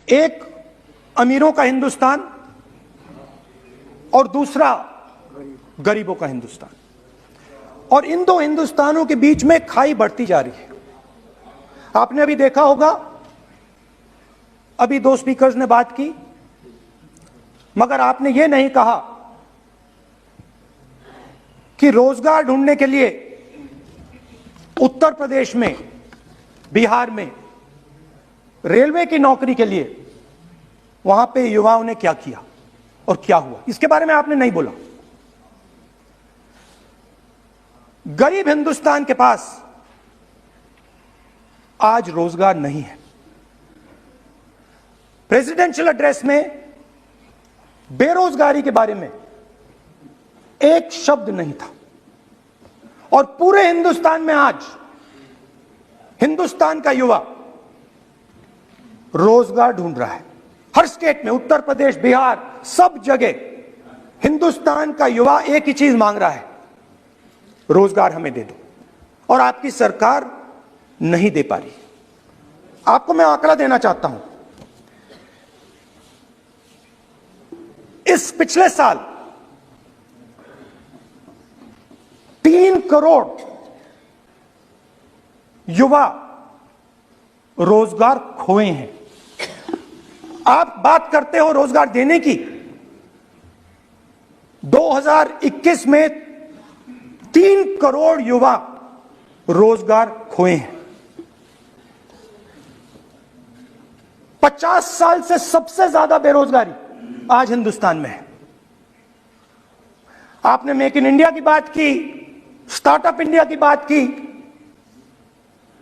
एक अमीरों का हिंदुस्तान और दूसरा गरीबों का हिंदुस्तान, और इन दो हिंदुस्तानों के बीच में खाई बढ़ती जा रही है। आपने अभी देखा होगा, अभी दो स्पीकर्स ने बात की, मगर आपने ये नहीं कहा कि रोजगार ढूंढने के लिए उत्तर प्रदेश में, बिहार में रेलवे की नौकरी के लिए वहां पे युवाओं ने क्या किया और क्या हुआ, इसके बारे में आपने नहीं बोला। गरीब हिंदुस्तान के पास आज रोजगार नहीं है। प्रेसिडेंशियल एड्रेस में बेरोजगारी के बारे में एक शब्द नहीं था, और पूरे हिंदुस्तान में आज हिंदुस्तान का युवा रोजगार ढूंढ रहा है। हर स्टेट में, उत्तर प्रदेश, बिहार, सब जगह हिंदुस्तान का युवा एक ही चीज मांग रहा है, रोजगार हमें दे दो, और आपकी सरकार नहीं दे पा रही। आपको मैं आंकड़ा देना चाहता हूं। इस पिछले साल 3 करोड़ युवा रोजगार खोए हैं। आप बात करते हो रोजगार देने की, 2021 में 3 करोड़ युवा रोजगार खोए हैं। 50 साल से सबसे ज्यादा बेरोजगारी आज हिंदुस्तान में है। आपने मेक इन इंडिया की बात की, स्टार्टअप इंडिया की बात की,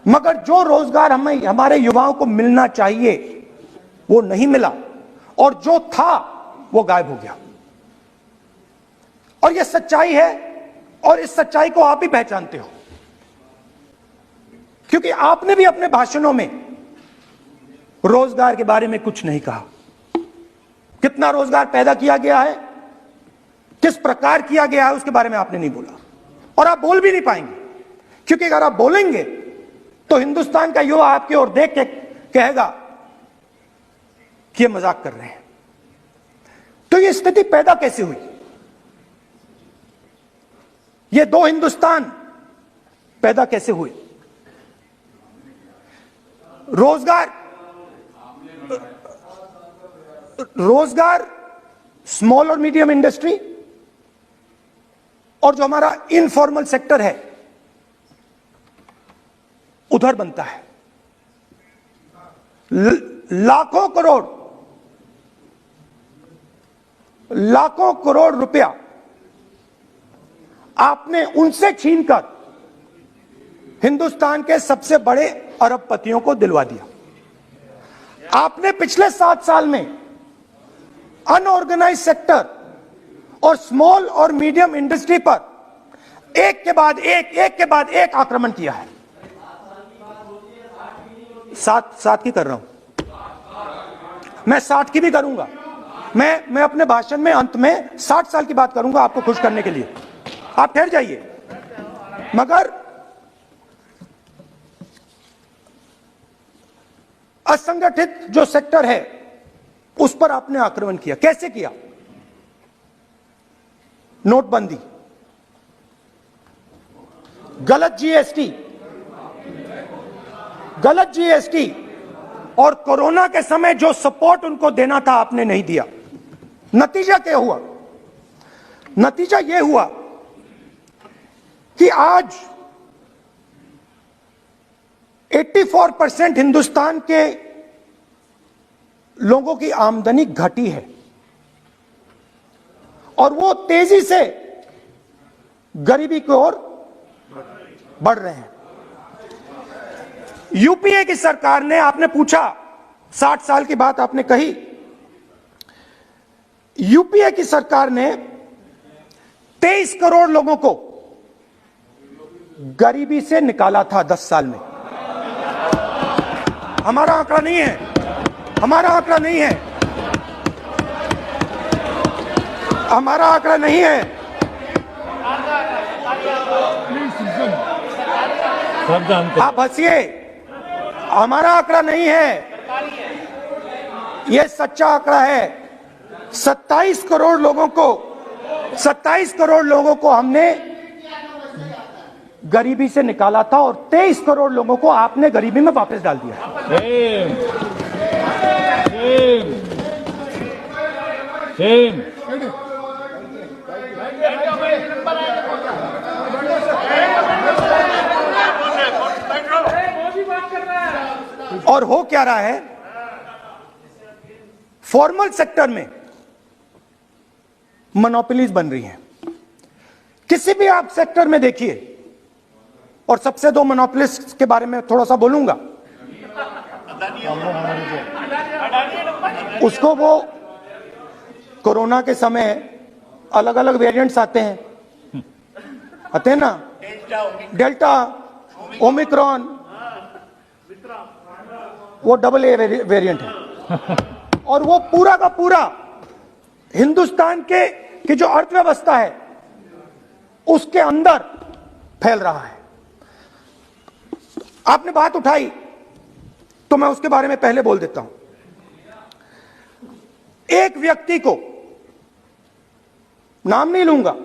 मगर जो रोजगार हमें, हमारे युवाओं को मिलना चाहिए वो नहीं मिला, और जो था वो गायब हो गया। और ये सच्चाई है, और इस सच्चाई को आप ही पहचानते हो, क्योंकि आपने भी अपने भाषणों में रोजगार के बारे में कुछ नहीं कहा। कितना रोजगार पैदा किया गया है, किस प्रकार किया गया है, उसके बारे में आपने नहीं बोला, और आप बोल भी नहीं पाएंगे, क्योंकि अगर आप बोलेंगे तो हिंदुस्तान का युवा आपकी ओर देख के कहेगा कि ये मजाक कर रहे हैं। तो ये स्थिति पैदा कैसे हुई? ये दो हिंदुस्तान पैदा कैसे हुए? रोजगार स्मॉल और मीडियम इंडस्ट्री और जो हमारा इनफॉर्मल सेक्टर है उधर बनता है। लाखों करोड़ रुपया आपने उनसे छीनकर हिंदुस्तान के सबसे बड़े अरबपतियों को दिलवा दिया। आपने पिछले 7 साल में अनऑर्गेनाइज्ड सेक्टर और स्मॉल और मीडियम इंडस्ट्री पर एक के बाद एक आक्रमण किया है। 7 की कर रहा हूं, मैं 60 की भी करूंगा। मैं अपने भाषण में अंत में 60 साल की बात करूंगा आपको खुश करने के लिए। आप ठहर जाइए। मगर असंगठित जो सेक्टर है उस पर आपने आक्रमण किया। कैसे किया? नोटबंदी, गलत जीएसटी और कोरोना के समय जो सपोर्ट उनको देना था आपने नहीं दिया। नतीजा क्या हुआ? नतीजा यह हुआ कि आज 84% हिंदुस्तान के लोगों की आमदनी घटी है, और वो तेजी से गरीबी की ओर बढ़ रहे हैं। यूपीए की सरकार ने, आपने पूछा 60 साल की बात आपने कही, यूपीए की सरकार ने 23 करोड़ लोगों को गरीबी से निकाला था 10 साल में। हमारा आंकड़ा नहीं है, हमारा आंकड़ा नहीं है, हमारा आंकड़ा नहीं है। आप हंसिए, हमारा आंकड़ा नहीं है। ये सच्चा आंकड़ा है। 27 करोड़ लोगों को हमने गरीबी से निकाला था और 23 करोड़ लोगों को आपने गरीबी में वापस डाल दिया। और हो क्या रहा है, फॉर्मल सेक्टर में मोनोपोलीज बन रही हैं। किसी भी आप सेक्टर में देखिए, और सबसे दो मोनोपोलिस्ट के बारे में थोड़ा सा बोलूंगा। उसको वो कोरोना के समय अलग अलग वेरिएंट्स आते हैं ना, डेल्टा, ओमिक्रॉन, वो AA वेरिएंट है। और वो पूरा का पूरा हिंदुस्तान की जो अर्थव्यवस्था है उसके अंदर फैल रहा है। आपने बात उठाई तो मैं उसके बारे में पहले बोल देता हूं। एक व्यक्ति को, नाम नहीं लूंगा,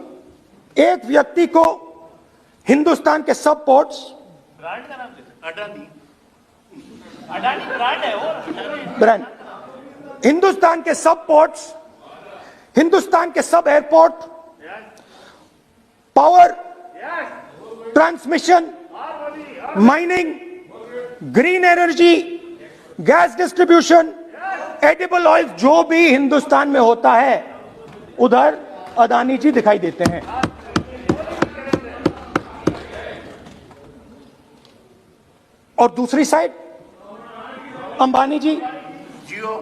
एक व्यक्ति को हिंदुस्तान के सब पोर्ट्स, ब्रांड का नाम अडानी ब्रांड है वो, ब्रांड, हिंदुस्तान के सब पोर्ट्स, हिंदुस्तान के सब airport, power, transmission, mining, green energy, gas distribution, edible oil, जो भी हिंदुस्तान में होता है उधर अदानी जी दिखाई देते हैं। और दूसरी side Ambani ji, Jio,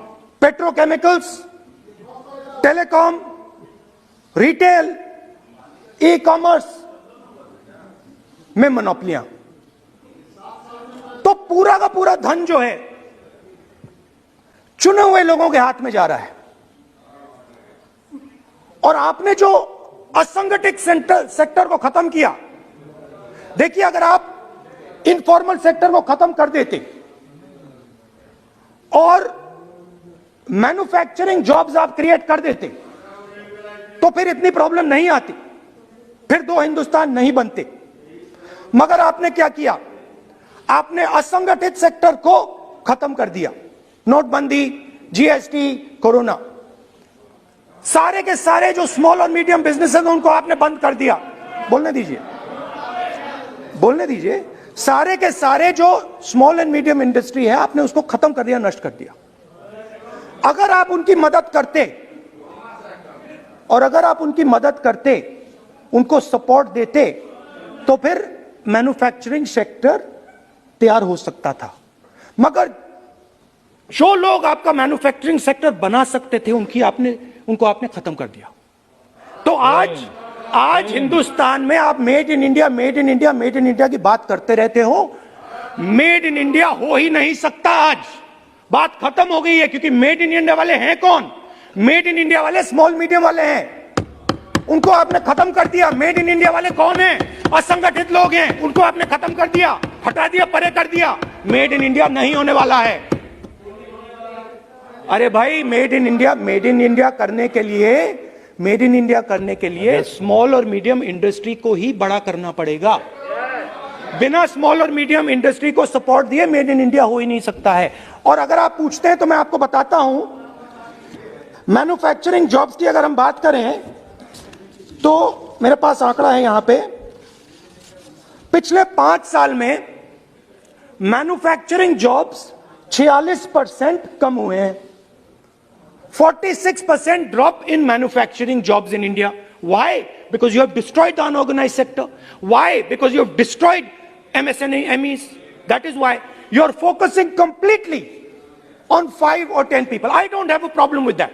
petrochemicals, telecom, retail, e commerce में मोनोपोलियां। तो पूरा का पूरा धन जो है चुने हुए लोगों के हाथ में जा रहा है। और आपने जो असंगठित सेक्टर को खत्म किया, देखिए अगर आप इनफॉर्मल सेक्टर को खत्म कर देते और मैन्युफैक्चरिंग जॉब्स आप क्रिएट कर देते तो फिर इतनी प्रॉब्लम नहीं आती, फिर दो हिंदुस्तान नहीं बनते। मगर आपने क्या किया, आपने असंगठित सेक्टर को खत्म कर दिया। नोटबंदी, जीएसटी, कोरोना, सारे के सारे जो स्मॉल और मीडियम बिजनेसेस उनको आपने बंद कर दिया। बोलने दीजिए, सारे के सारे जो स्मॉल एंड मीडियम इंडस्ट्री है आपने उसको खत्म कर दिया, नष्ट कर दिया। अगर आप उनकी मदद करते, उनको सपोर्ट देते तो फिर मैन्युफैक्चरिंग सेक्टर तैयार हो सकता था। मगर जो लोग आपका मैन्युफैक्चरिंग सेक्टर बना सकते थे उनको आपने खत्म कर दिया। तो आज हिंदुस्तान में आप मेड इन इंडिया की बात करते रहते हो। मेड इन इंडिया हो ही नहीं सकता। आज बात खत्म हो गई है, क्योंकि मेड इन इंडिया वाले हैं कौन? मेड इन इंडिया वाले स्मॉल मीडियम वाले हैं, उनको आपने खत्म कर दिया। मेड इन इंडिया वाले कौन हैं? असंगठित लोग हैं, उनको आपने खत्म कर दिया, हटा दिया, परे कर दिया। मेड इन इंडिया नहीं होने वाला है। अरे भाई, मेड इन इंडिया करने के लिए स्मॉल और मीडियम इंडस्ट्री को ही बड़ा करना पड़ेगा। बिना स्मॉल और मीडियम इंडस्ट्री को सपोर्ट दिए मेड इन इंडिया हो ही नहीं सकता है। और अगर आप पूछते हैं तो मैं आपको बताता हूं, मैन्युफैक्चरिंग जॉब्स की अगर हम बात करें तो मेरे पास आंकड़ा है यहां पे, पिछले 5 साल में मैन्युफैक्चरिंग जॉब्स 46% कम हुए हैं। 46% drop in manufacturing jobs in India. Why? Because you have destroyed the unorganized sector. Why? Because you have destroyed MSMEs. That is why you are focusing completely on 5 or 10 people. I don't have a problem with that.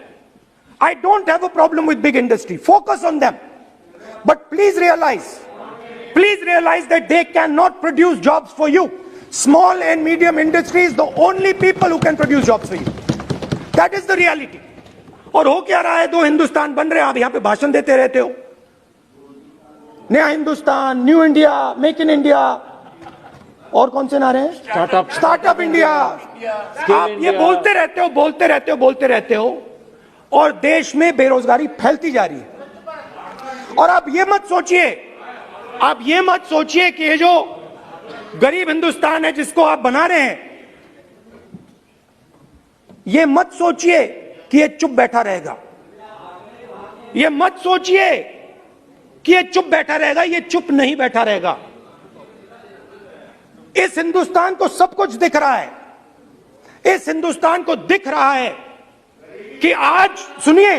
I don't have a problem with big industry. Focus on them. But please realize that they cannot produce jobs for you. Small and medium industry is the only people who can produce jobs for you. That is the reality. और हो क्या रहा है, दो हिंदुस्तान बन रहे हैं। आप यहां पे भाषण देते रहते हो, नया Hindustan, new India, make in India. और कौन से नारे हैं? Startup India. आप ये बोलते रहते हो और देश में बेरोजगारी फैलती जा रही है। और आप ये मत सोचिए कि ये जो गरीब हिंदुस्तान है जिसको आप बना रहे हैं, ये मत सोचिए कि ये चुप बैठा रहेगा। ये मत सोचिए कि ये चुप बैठा रहेगा। ये चुप नहीं बैठा रहेगा। इस हिंदुस्तान को सब कुछ दिख रहा है। इस हिंदुस्तान को दिख रहा है कि आज, सुनिए,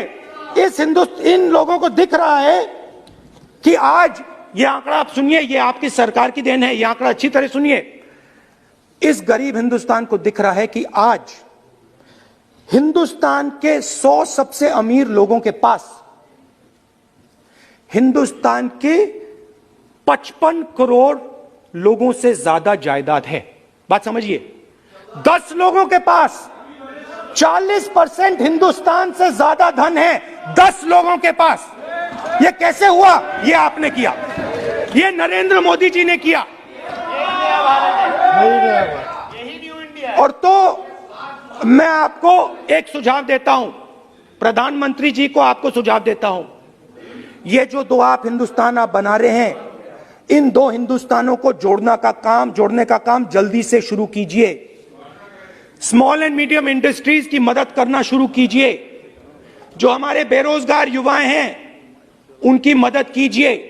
इन लोगों को दिख रहा है कि आज ये आंकड़ा, आप सुनिए, ये आपकी सरकार की देन है, ये आंकड़ा अच्छी तरह सुनिए। इस गरीब हिंदुस्तान को दिख रहा है कि आज हिंदुस्तान के 100 सबसे अमीर लोगों के पास हिंदुस्तान के 55 करोड़ लोगों से ज्यादा जायदाद है। बात समझिए, 10 लोगों के पास 40% हिंदुस्तान से ज्यादा धन है। 10 लोगों के पास। यह कैसे हुआ? यह आपने किया, यह नरेंद्र मोदी जी ने किया। और तो मैं आपको एक सुझाव देता हूं, प्रधानमंत्री जी को आपको सुझाव देता हूं, ये जो दो आप हिंदुस्तान आप बना रहे हैं, इन दो हिंदुस्तानों को जोड़ने का काम जल्दी से शुरू कीजिए। स्मॉल एंड मीडियम इंडस्ट्रीज की मदद करना शुरू कीजिए। जो हमारे बेरोजगार युवाएं हैं उनकी मदद कीजिए।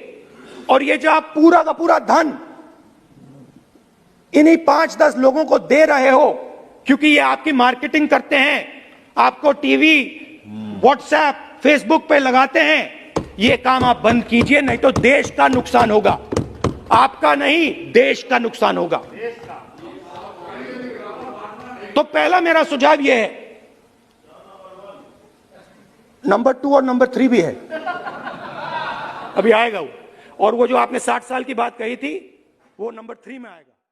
और ये जो आप पूरा का पूरा धन इन्हीं 5-10 लोगों को दे रहे हो, क्योंकि ये आपकी मार्केटिंग करते हैं, आपको टीवी, व्हाट्सएप, फेसबुक पे लगाते हैं, ये काम आप बंद कीजिए, नहीं तो देश का नुकसान होगा। आपका नहीं, देश का नुकसान होगा। तो पहला मेरा सुझाव यह है। नंबर 2 और नंबर 3 भी है, अभी आएगा वो। और वो जो आपने 60 साल की बात कही थी, वो नंबर 3 में आएगा।